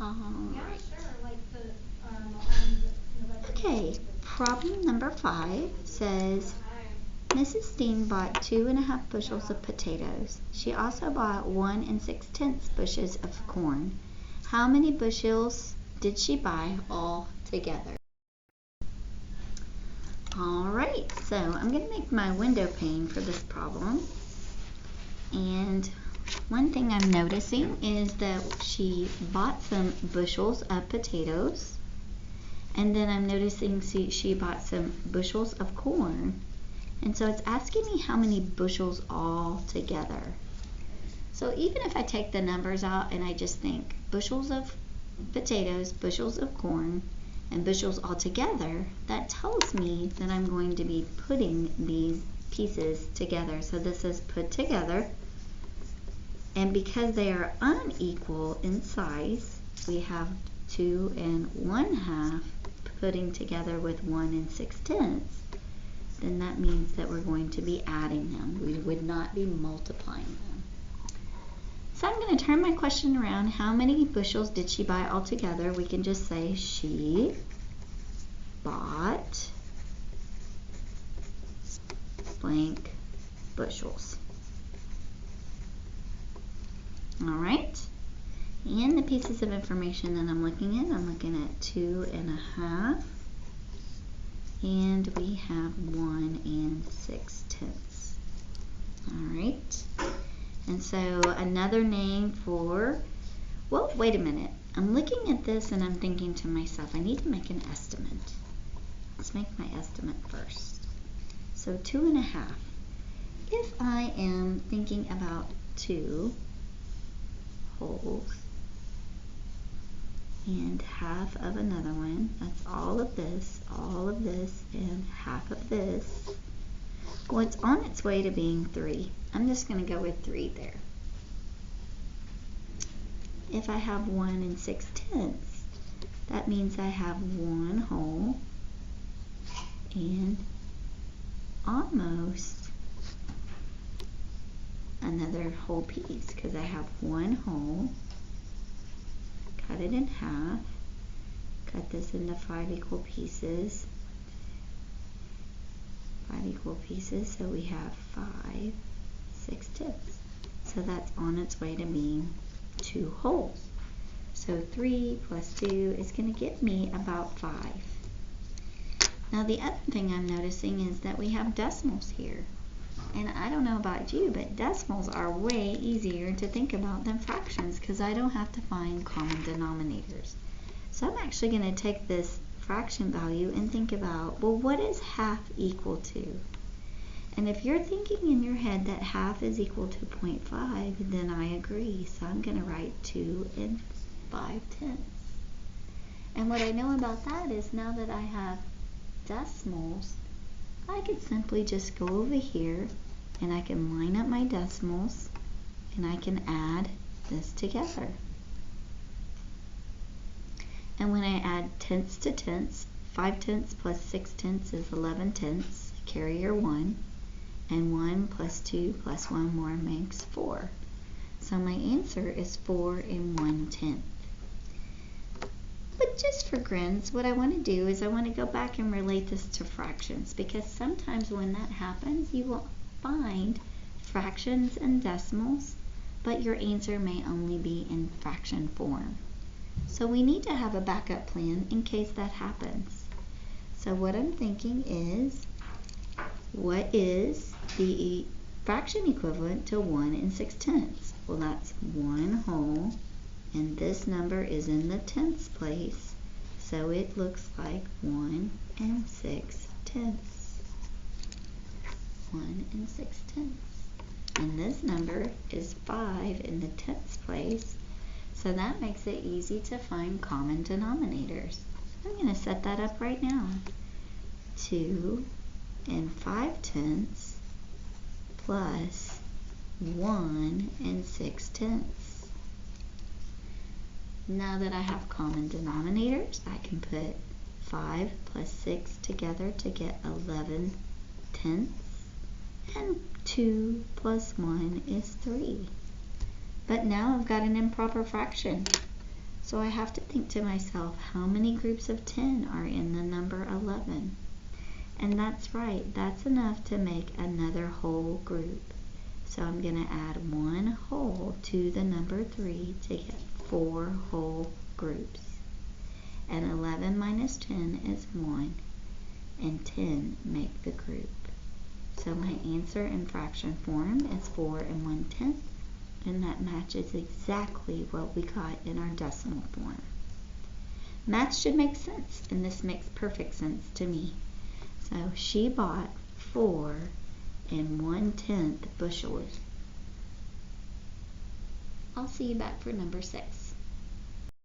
Yeah, sure. Like Okay, problem number 5 says Mrs. Steen bought 2.5 bushels of potatoes. She also bought 1 6/10 bushels of corn. How many bushels did she buy all together? Alright, so I'm going to make my window pane for this problem. And one thing I'm noticing is that she bought some bushels of potatoes. And then I'm noticing she bought some bushels of corn. And so it's asking me how many bushels all together. So even if I take the numbers out and I just think bushels of potatoes, bushels of corn, and bushels all together, that tells me that I'm going to be putting these pieces together. So this is put together. And because they are unequal in size, we have 2 1/2 putting together with 1 6/10, then that means that we're going to be adding them. We would not be multiplying them. So I'm going to turn my question around. How many bushels did she buy altogether? We can just say she bought blank bushels. Alright, and the pieces of information that I'm looking at 2 1/2, and we have 1 6/10. Alright, and so another name for, well, wait a minute. I'm looking at this and I'm thinking to myself, I need to make an estimate. Let's make my estimate first. So 2 1/2. If I am thinking about 2 wholes and half of another one, that's all of this, and half of this. Well, it's on its way to being 3. I'm just going to go with 3 there. If I have 1 6/10, that means I have 1 whole and almost another whole piece, because I have 1 whole, cut it in half, cut this into 5 equal pieces, so we have 5 6/10. So that's on its way to being 2 wholes. So 3 plus 2 is going to give me about 5. Now the other thing I'm noticing is that we have decimals here. And I don't know about you, but decimals are way easier to think about than fractions because I don't have to find common denominators. So I'm actually going to take this fraction value and think about, well, what is half equal to? And if you're thinking in your head that half is equal to 0.5, then I agree. So I'm going to write 2 5/10. And what I know about that is now that I have decimals, I could simply just go over here and I can line up my decimals and I can add this together. And when I add tenths to tenths, 5/10 plus 6/10 is 11/10, carry your 1, and 1 plus 2 plus 1 more makes 4. So my answer is 4 1/10. But just for grins, what I want to do is I want to go back and relate this to fractions, because sometimes when that happens, you will find fractions and decimals, but your answer may only be in fraction form. So we need to have a backup plan in case that happens. So what I'm thinking is, what is the fraction equivalent to 1 6/10? Well, that's 1 whole, and this number is in the tenths place, so it looks like 1 6/10. 1 6/10. And this number is 5 in the tenths place, so that makes it easy to find common denominators. I'm going to set that up right now. 2 5/10 plus 1 6/10. Now that I have common denominators, I can put 5 plus 6 together to get 11/10, and 2 plus 1 is 3. But now I've got an improper fraction. So I have to think to myself, how many groups of 10 are in the number 11? And that's right, that's enough to make another whole group. So I'm going to add one whole to the number 3 to get 4 whole groups. And 11 minus 10 is 1, and 10 make the group. So my answer in fraction form is 4 1/10, and that matches exactly what we got in our decimal form. Math should make sense, and this makes perfect sense to me. So she bought 4 1/10 bushels. I'll see you back for number 6.